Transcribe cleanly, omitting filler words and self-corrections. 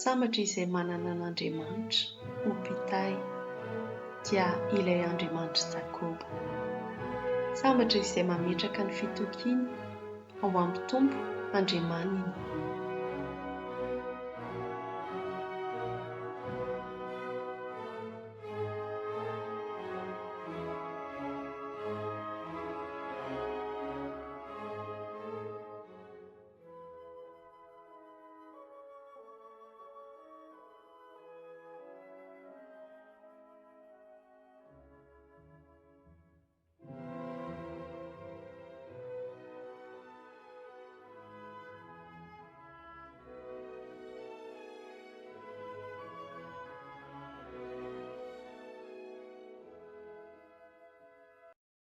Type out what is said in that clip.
Sambatra izay manana an'Andriamanitra ho mpitay dia ilay Andriamanitra Jakoba. Sambatra izay mametraka ny fitokiany ao amin'ny Tompo Andriamaniny.